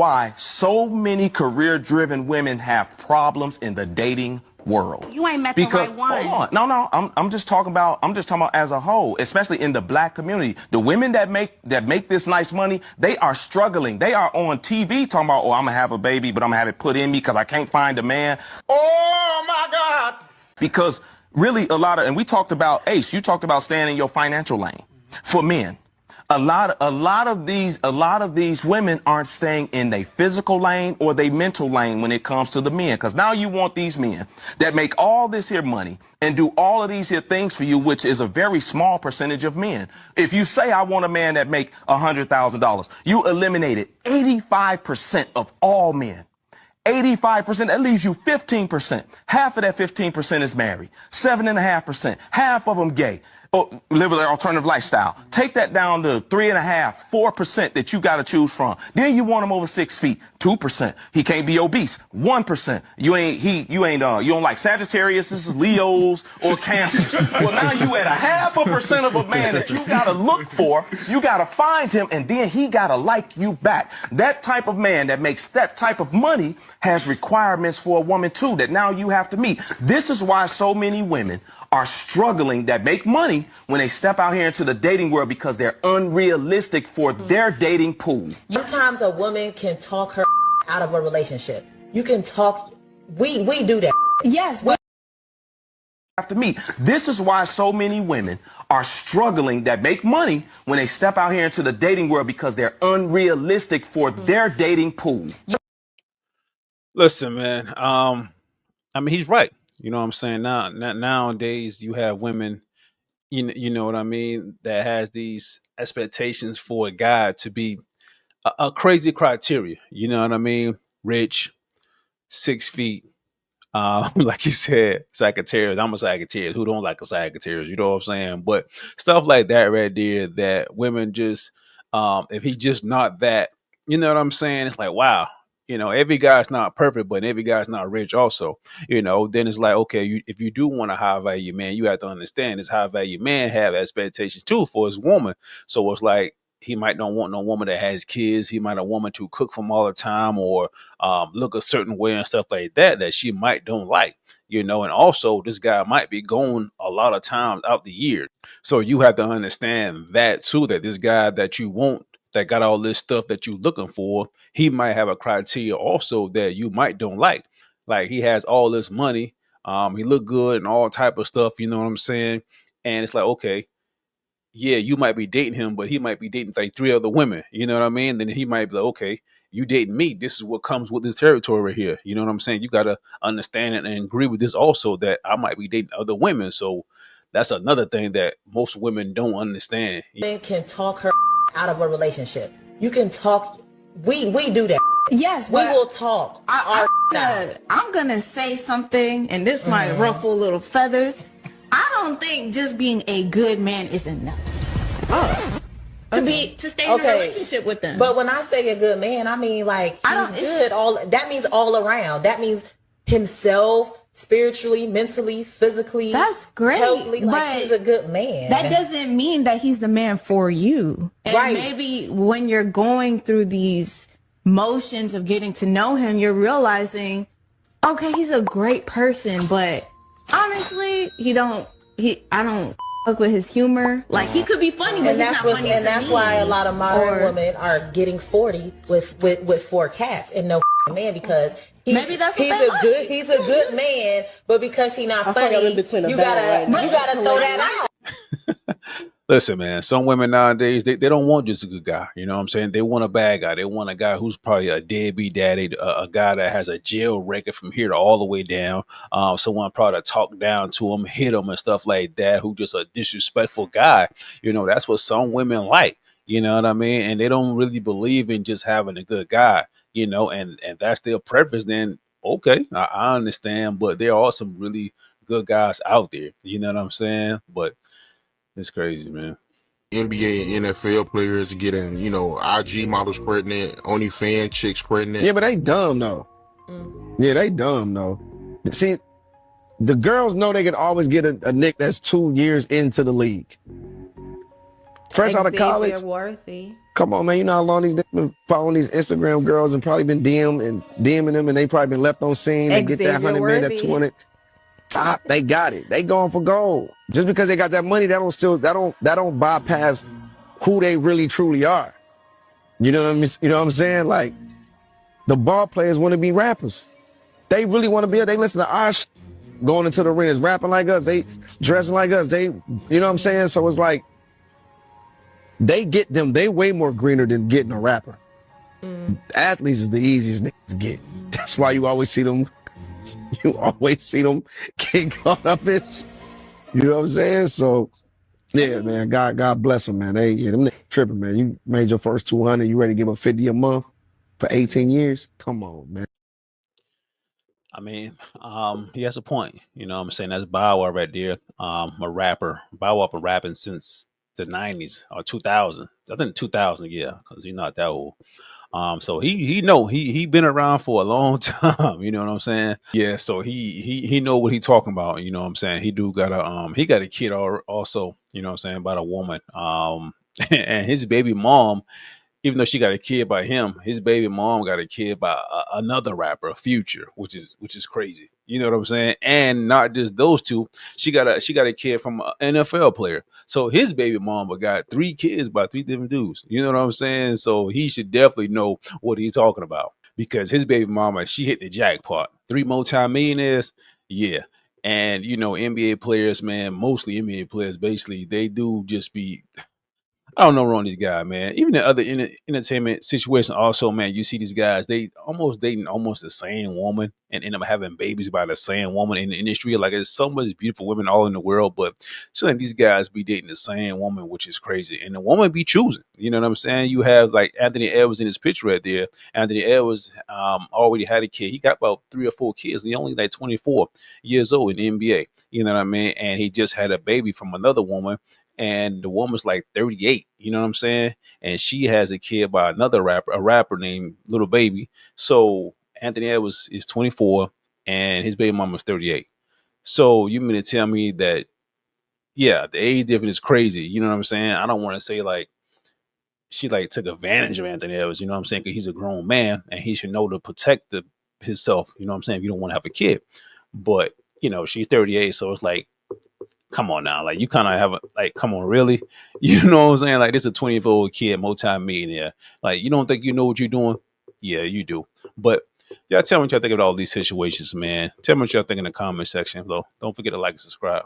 why so many career-driven women have problems in the dating world. You ain't met the right one. Hold on. No, I'm just talking about as a whole, especially in the black community. The women that make this nice money, they are struggling. They are on TV talking about, oh, I'm gonna have a baby, but I'm gonna have it put in me because I can't find a man. Oh my God. Because really and we talked about, Ace, you talked about staying in your financial lane. For men, a lot of these women aren't staying in their physical lane or their mental lane when it comes to the men. Because now you want these men that make all this here money and do all of these here things for you, which is a very small percentage of men. If you say I want a man that make $100,000, you eliminated 85% of all men. 85%, that leaves you 15%. Half of that 15% is married. 7.5%. Half of them gay. Or live an alternative lifestyle. Take that down to 3.5%, 4% that you got to choose from. Then you want him over 6 feet, 2%. He can't be obese, 1%. You don't like Sagittarius, Leos, or Cancers. Well, now you at 0.5% of a man that you got to look for. You got to find him, and then he got to like you back. That type of man that makes that type of money has requirements for a woman too that now you have to meet. This is why so many women are struggling that make money when they step out here into the dating world because they're unrealistic for their dating pool. Sometimes a woman can talk her out of a relationship. You can talk, we do that. Yes. After me, this is why so many women are struggling that make money when they step out here into the dating world because they're unrealistic for their dating pool. Listen, man. I mean, he's right. You know what I'm saying? Nowadays, you have women, you know what I mean, that has these expectations for a guy to be a crazy criteria. You know what I mean? Rich, 6 feet, like you said, Sagittarius. I'm a Sagittarius. Who don't like a Sagittarius? You know what I'm saying? But stuff like that right there, that women just, if he's just not that, you know what I'm saying? It's like, wow. You know, every guy's not perfect, but every guy's not rich also. You know, then it's like, okay, if you do want a high value man, you have to understand this high value man have expectations too for his woman. So it's like, he might not want no woman that has kids. He might not want woman to cook for him all the time or look a certain way and stuff like that she might don't like, you know. And also this guy might be going a lot of times out the year. So you have to understand that too, that this guy that you want that got all this stuff that you're looking for, he might have a criteria also that you might don't like. Like he has all this money, he look good and all type of stuff, you know what I'm saying? And it's like, okay, yeah, you might be dating him, but he might be dating like 3 other women, you know what I mean? Then he might be like, okay, you dating me, this is what comes with this territory right here. You know what I'm saying? You got to understand it and agree with this also, that I might be dating other women. So that's another thing that most women don't understand. Men can talk her out of a relationship. You can talk, we do that. Yes, we will talk. I'm gonna say something, and this might ruffle little feathers. I don't think just being a good man is enough. To stay in a relationship with them. But when I say a good man, I mean like he's good. That means all around. That means himself, spiritually, mentally, physically. That's great. Healthily, like he's a good man. That doesn't mean that he's the man for you. And right. Maybe when you're going through these motions of getting to know him, you're realizing, okay, he's a great person, but honestly, I don't fuck with his humor. Like he could be funny, but he's not funny. And that's why a lot of modern women are getting 40 with 4 cats and no man, because maybe that's he's a good man, but because he's not funny, you gotta throw that out. Listen, man, some women nowadays, they don't want just a good guy. You know what I'm saying? They want a bad guy. They want a guy who's probably a deadbeat daddy, a guy that has a jail record from here to all the way down. Someone probably talk down to him, hit him and stuff like that, who just a disrespectful guy. You know, that's what some women like. You know what I mean? And they don't really believe in just having a good guy, you know, and that's their preference. Then, okay, I understand. But there are some really good guys out there. You know what I'm saying? But it's crazy, man. NBA and NFL players getting, IG models pregnant, OnlyFans chicks pregnant. Yeah, but they dumb though. Yeah, they dumb though. See, the girls know they can always get a nick that's 2 years into the league. fresh out of Xavier college. Worthy. Come on, man. You know how long these niggas been following these Instagram girls and probably been DMing them, and they probably been left on scene. They get that Xavier 100 million, that Worthy. 200. They got it. They going for gold. Just because they got that money, that don't bypass who they really truly are. You know what I mean? You know what I'm saying? Like, the ball players want to be rappers. They really want to be. They listen to our going into the ring, rapping like us. They dressing like us. They, you know what I'm saying? So it's like they get them. They way more greener than getting a rapper. Athletes is the easiest niggas to get. That's why you always see them. You always see them get caught up in. You know what I'm saying? So, yeah, man. God bless them, man. Them niggas tripping, man. You made your first 200. You ready to give them 50 a month for 18 years? Come on, man. I mean, he has a point. You know what I'm saying? That's Bow Wow right there. A rapper. Bow Wow been rapping since the 90s or 2000. I think 2000, yeah, because he's not that old. So he been around for a long time. You know what I'm saying? Yeah. So he know what he talking about. You know what I'm saying? He got a kid also. You know what I'm saying, about a woman. And his baby mom, even though she got a kid by him, his baby mom got a kid by another rapper, Future, which is crazy. You know what I'm saying? And not just those two, she got a kid from an NFL player. So his baby mama got 3 kids by 3 different dudes. You know what I'm saying? So he should definitely know what he's talking about, because his baby mama, she hit the jackpot. 3 multi-millionaires, yeah. And you know, NBA players, man, mostly NBA players, basically, they do just be. I don't know wrong these guys, man. Even in other entertainment situations, also, man, you see these guys, they almost dating almost the same woman and end up having babies by the same woman in the industry. Like, there's so much beautiful women all in the world, but so like these guys be dating the same woman, which is crazy. And the woman be choosing. You know what I'm saying? You have like Anthony Edwards in his picture right there. Anthony Edwards already had a kid. He got about 3 or 4 kids. He only like 24 years old in the NBA. You know what I mean? And he just had a baby from another woman. And the woman's like 38, you know what I'm saying? And she has a kid by another rapper, a rapper named Little Baby. So Anthony Edwards is 24 and his baby mama's 38. So you mean to tell me that, yeah, the age difference is crazy. You know what I'm saying? I don't want to say like she like took advantage of Anthony Edwards, you know what I'm saying? Because he's a grown man and he should know to protect himself, you know what I'm saying? If you don't want to have a kid. But, you know, she's 38. So it's like, come on now, like you kind of have come on, really? You know what I'm saying? Like, this is a 24-year-old kid, multi-millionaire. Like, you don't think you know what you're doing? Yeah, you do. But y'all tell me what y'all think about all these situations, man. Tell me what y'all think in the comment section, though. Don't forget to like and subscribe.